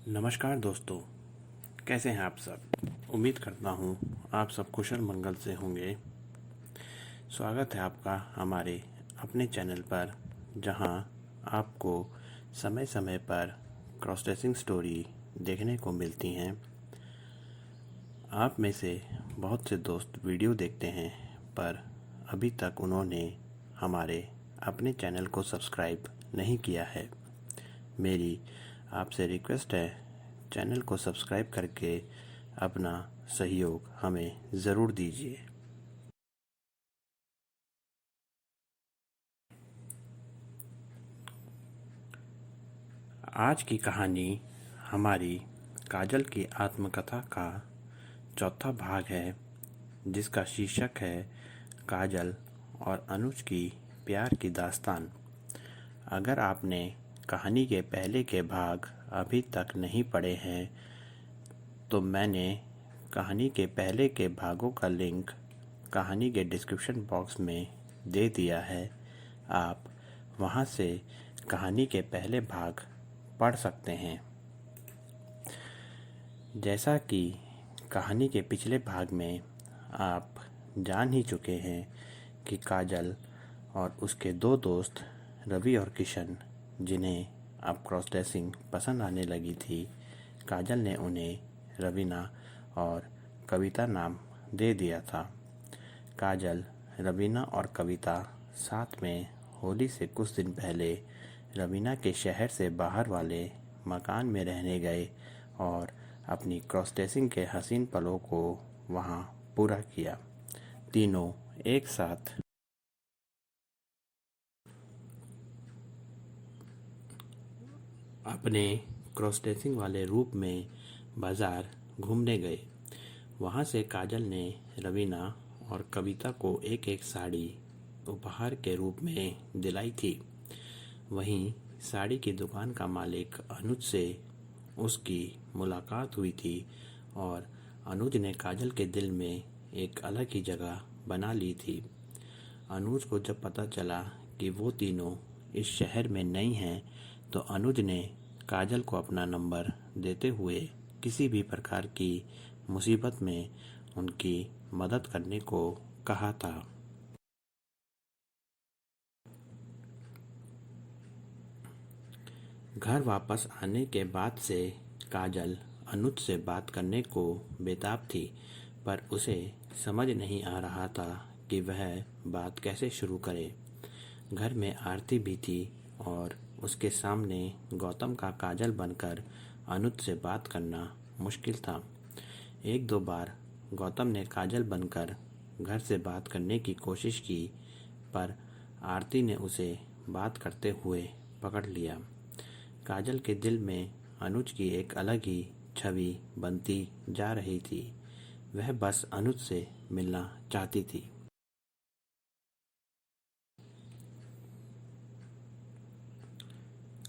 नमस्कार दोस्तों, कैसे हैं आप सब। उम्मीद करता हूँ आप सब कुशल मंगल से होंगे। स्वागत है आपका हमारे अपने चैनल पर, जहाँ आपको समय समय पर क्रॉस ड्रेसिंग स्टोरी देखने को मिलती हैं। आप में से बहुत से दोस्त वीडियो देखते हैं, पर अभी तक उन्होंने हमारे अपने चैनल को सब्सक्राइब नहीं किया है। मेरी आपसे रिक्वेस्ट है, चैनल को सब्सक्राइब करके अपना सहयोग हमें ज़रूर दीजिए। आज की कहानी हमारी काजल की आत्मकथा का चौथा भाग है, जिसका शीर्षक है काजल और अनुज की प्यार की दास्तान। अगर आपने कहानी के पहले के भाग अभी तक नहीं पढ़े हैं, तो मैंने कहानी के पहले के भागों का लिंक कहानी के डिस्क्रिप्शन बॉक्स में दे दिया है। आप वहां से कहानी के पहले भाग पढ़ सकते हैं। जैसा कि कहानी के पिछले भाग में आप जान ही चुके हैं कि काजल और उसके दो दोस्त रवि और किशन, जिन्हें अब क्रॉस ड्रेसिंग पसंद आने लगी थी, काजल ने उन्हें रवीना और कविता नाम दे दिया था। काजल, रवीना और कविता साथ में होली से कुछ दिन पहले रवीना के शहर से बाहर वाले मकान में रहने गए और अपनी क्रॉस ड्रेसिंग के हसीन पलों को वहां पूरा किया। तीनों एक साथ अपने क्रॉस ड्रेसिंग वाले रूप में बाजार घूमने गए। वहां से काजल ने रवीना और कविता को एक एक साड़ी उपहार के रूप में दिलाई थी। वहीं साड़ी की दुकान का मालिक अनुज से उसकी मुलाकात हुई थी और अनुज ने काजल के दिल में एक अलग ही जगह बना ली थी। अनुज को जब पता चला कि वो तीनों इस शहर में नहीं हैं, तो अनुज ने काजल को अपना नंबर देते हुए किसी भी प्रकार की मुसीबत में उनकी मदद करने को कहा था। घर वापस आने के बाद से काजल अनुज से बात करने को बेताब थी, पर उसे समझ नहीं आ रहा था कि वह बात कैसे शुरू करे। घर में आरती भी थी और उसके सामने गौतम का काजल बनकर अनुज से बात करना मुश्किल था। एक दो बार गौतम ने काजल बनकर घर से बात करने की कोशिश की, पर आरती ने उसे बात करते हुए पकड़ लिया। काजल के दिल में अनुज की एक अलग ही छवि बनती जा रही थी। वह बस अनुज से मिलना चाहती थी।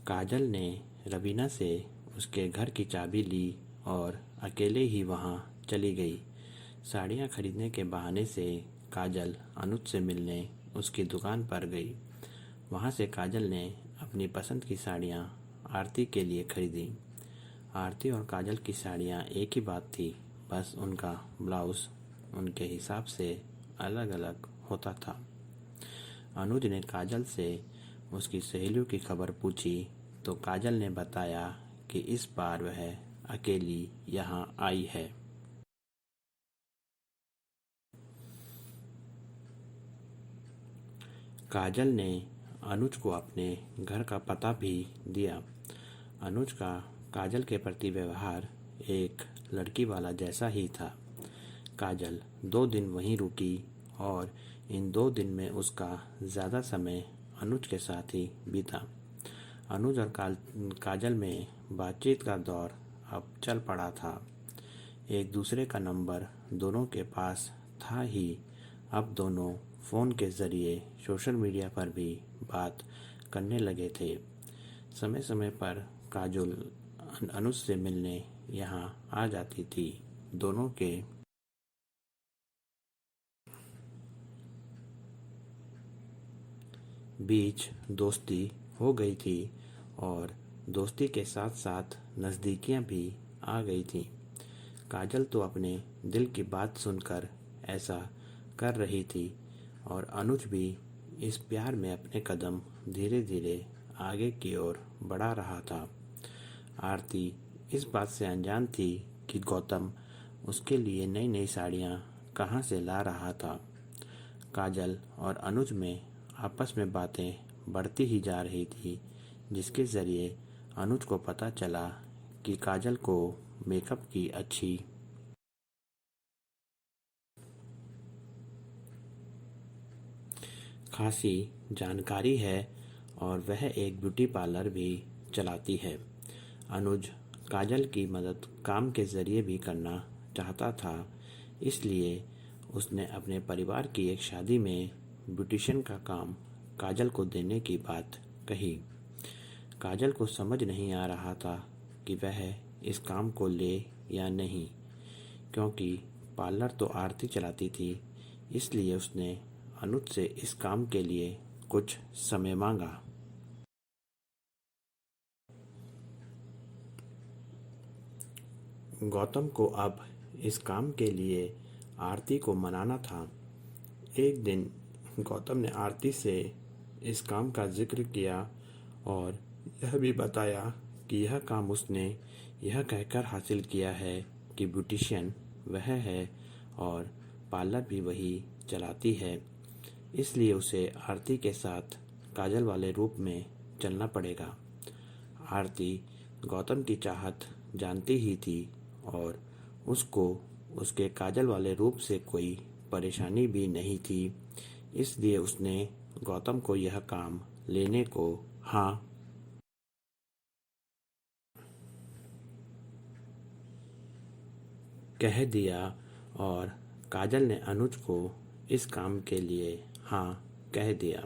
काजल ने रवीना से उसके घर की चाबी ली और अकेले ही वहां चली गई। साड़ियां खरीदने के बहाने से काजल अनुज से मिलने उसकी दुकान पर गई। वहां से काजल ने अपनी पसंद की साड़ियां आरती के लिए खरीदी। आरती और काजल की साड़ियां एक ही बात थी, बस उनका ब्लाउज उनके हिसाब से अलग अलग होता था। अनुज ने काजल से उसकी सहेलियों की खबर पूछी, तो काजल ने बताया कि इस बार वह अकेली यहाँ आई है। काजल ने अनुज को अपने घर का पता भी दिया। अनुज का काजल के प्रति व्यवहार एक लड़की वाला जैसा ही था। काजल 2 दिन वहीं रुकी और इन 2 दिन में उसका ज़्यादा समय अनुज के साथ ही बीता। अनुज और काजल में बातचीत का दौर अब चल पड़ा था। एक दूसरे का नंबर दोनों के पास था ही। अब दोनों फ़ोन के ज़रिए सोशल मीडिया पर भी बात करने लगे थे। समय समय पर काजल अनुज से मिलने यहाँ आ जाती थी। दोनों के बीच दोस्ती हो गई थी और दोस्ती के साथ साथ नज़दीकियाँ भी आ गई थीं। काजल तो अपने दिल की बात सुनकर ऐसा कर रही थी और अनुज भी इस प्यार में अपने कदम धीरे धीरे आगे की ओर बढ़ा रहा था। आरती इस बात से अनजान थी कि गौतम उसके लिए नई नई साड़ियाँ कहाँ से ला रहा था। काजल और अनुज में आपस में बातें बढ़ती ही जा रही थी, जिसके ज़रिए अनुज को पता चला कि काजल को मेकअप की अच्छी खासी जानकारी है और वह एक ब्यूटी पार्लर भी चलाती है। अनुज काजल की मदद काम के ज़रिए भी करना चाहता था, इसलिए उसने अपने परिवार की एक शादी में ब्यूटिशियन का काम काजल को देने की बात कही। काजल को समझ नहीं आ रहा था कि वह इस काम को ले या नहीं, क्योंकि पार्लर तो आरती चलाती थी, इसलिए उसने अनुज से इस काम के लिए कुछ समय मांगा। गौतम को अब इस काम के लिए आरती को मनाना था। एक दिन गौतम ने आरती से इस काम का जिक्र किया और यह भी बताया कि यह काम उसने यह कहकर हासिल किया है कि ब्यूटिशियन वह है और पार्लर भी वही चलाती है, इसलिए उसे आरती के साथ काजल वाले रूप में चलना पड़ेगा। आरती गौतम की चाहत जानती ही थी और उसको उसके काजल वाले रूप से कोई परेशानी भी नहीं थी, इसलिए उसने गौतम को यह काम लेने को हाँ कह दिया और काजल ने अनुज को इस काम के लिए हाँ कह दिया।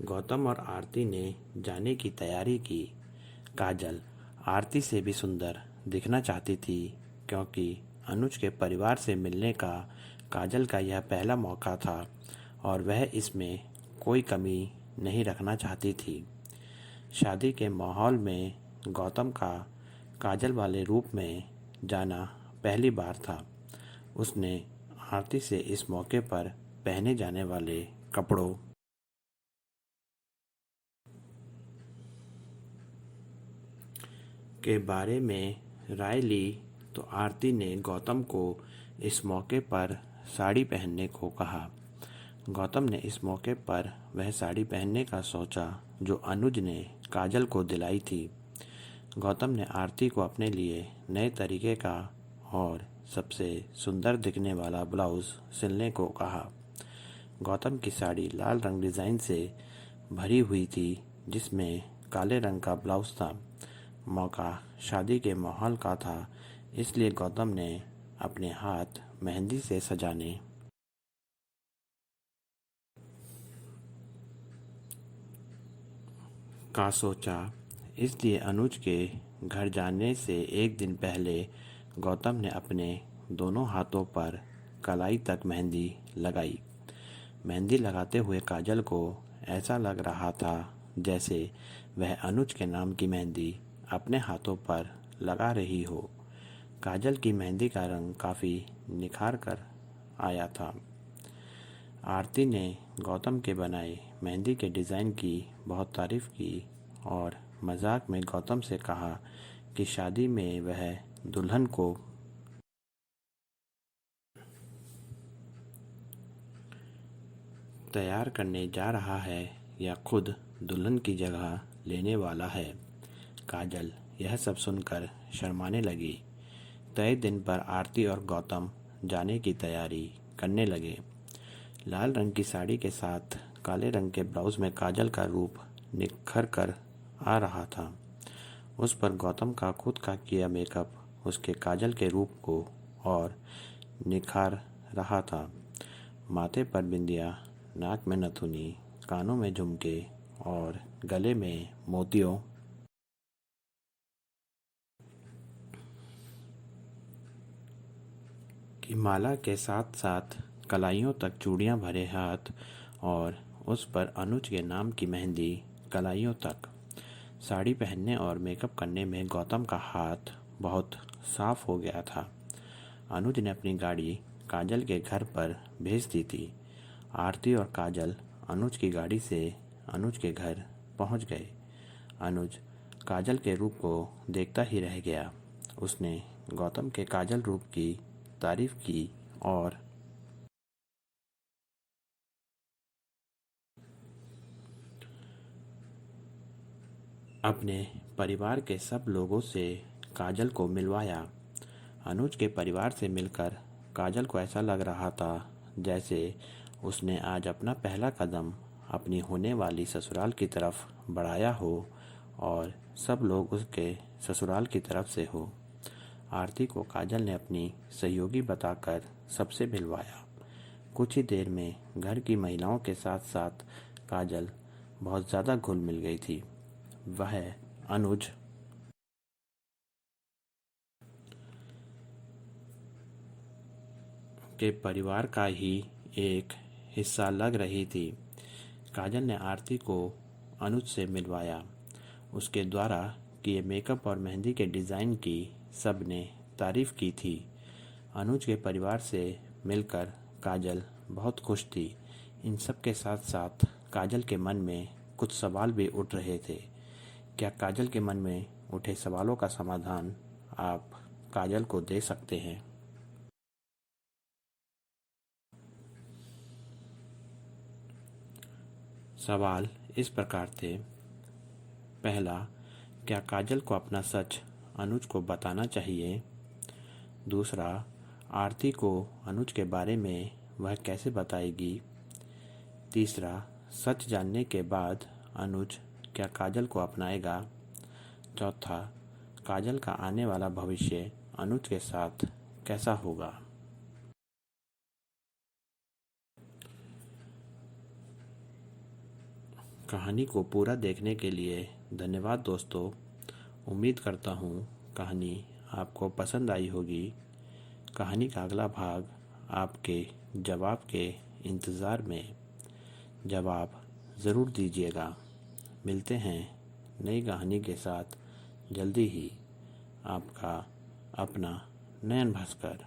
गौतम और आरती ने जाने की तैयारी की। काजल आरती से भी सुंदर दिखना चाहती थी, क्योंकि अनुज के परिवार से मिलने का काजल का यह पहला मौका था और वह इसमें कोई कमी नहीं रखना चाहती थी। शादी के माहौल में गौतम का काजल वाले रूप में जाना पहली बार था। उसने आरती से इस मौके पर पहने जाने वाले कपड़ों के बारे में राय ली तो आरती ने गौतम को इस मौके पर साड़ी पहनने को कहा। गौतम ने इस मौके पर वह साड़ी पहनने का सोचा जो अनुज ने काजल को दिलाई थी। गौतम ने आरती को अपने लिए नए तरीके का और सबसे सुंदर दिखने वाला ब्लाउज़ सिलने को कहा। गौतम की साड़ी लाल रंग डिज़ाइन से भरी हुई थी, जिसमें काले रंग का ब्लाउज़ था। मौका शादी के माहौल का था, इसलिए गौतम ने अपने हाथ मेहंदी से सजाने का सोचा, इसलिए अनुज के घर जाने से एक दिन पहले गौतम ने अपने दोनों हाथों पर कलाई तक मेहंदी लगाई। मेहंदी लगाते हुए काजल को ऐसा लग रहा था जैसे वह अनुज के नाम की मेहंदी अपने हाथों पर लगा रही हो। काजल की मेहंदी का रंग काफ़ी निखार कर आया था। आरती ने गौतम के बनाए मेहंदी के डिज़ाइन की बहुत तारीफ़ की और मजाक में गौतम से कहा कि शादी में वह दुल्हन को तैयार करने जा रहा है या खुद दुल्हन की जगह लेने वाला है। काजल यह सब सुनकर शर्माने लगी। तय दिन पर आरती और गौतम जाने की तैयारी करने लगे। लाल रंग की साड़ी के साथ काले रंग के ब्लाउज में काजल का रूप निखर कर आ रहा था। उस पर गौतम का खुद का किया मेकअप उसके काजल के रूप को और निखार रहा था। माथे पर बिंदिया, नाक में नथुनी, कानों में झुमके और गले में मोतियों की माला के साथ साथ कलाइयों तक चूड़ियां भरे हाथ और उस पर अनुज के नाम की मेहंदी कलाइयों तक। साड़ी पहनने और मेकअप करने में गौतम का हाथ बहुत साफ हो गया था। अनुज ने अपनी गाड़ी काजल के घर पर भेज दी थी। आरती और काजल अनुज की गाड़ी से अनुज के घर पहुंच गए। अनुज काजल के रूप को देखता ही रह गया। उसने गौतम के काजल रूप की तारीफ की और अपने परिवार के सब लोगों से काजल को मिलवाया। अनुज के परिवार से मिलकर काजल को ऐसा लग रहा था जैसे उसने आज अपना पहला कदम अपनी होने वाली ससुराल की तरफ बढ़ाया हो और सब लोग उसके ससुराल की तरफ से हो। आरती को काजल ने अपनी सहयोगी बताकर सबसे मिलवाया। कुछ ही देर में घर की महिलाओं के साथ साथ काजल बहुत ज़्यादा घुल मिल गई थी। वह अनुज के परिवार का ही एक हिस्सा लग रही थी। काजल ने आरती को अनुज से मिलवाया। उसके द्वारा किए मेकअप और मेहंदी के डिज़ाइन की सब ने तारीफ की थी। अनुज के परिवार से मिलकर काजल बहुत खुश थी। इन सब के साथ साथ काजल के मन में कुछ सवाल भी उठ रहे थे। क्या काजल के मन में उठे सवालों का समाधान आप काजल को दे सकते हैं? सवाल इस प्रकार थे। पहला, क्या काजल को अपना सच अनुज को बताना चाहिए? दूसरा, आरती को अनुज के बारे में वह कैसे बताएगी? तीसरा, सच जानने के बाद अनुज क्या काजल को अपनाएगा? चौथा, काजल का आने वाला भविष्य अनुज के साथ कैसा होगा? कहानी को पूरा देखने के लिए धन्यवाद दोस्तों। उम्मीद करता हूँ कहानी आपको पसंद आई होगी। कहानी का अगला भाग आपके जवाब के इंतज़ार में। जवाब ज़रूर दीजिएगा। मिलते हैं नई कहानी के साथ जल्दी ही। आपका अपना नयन भास्कर।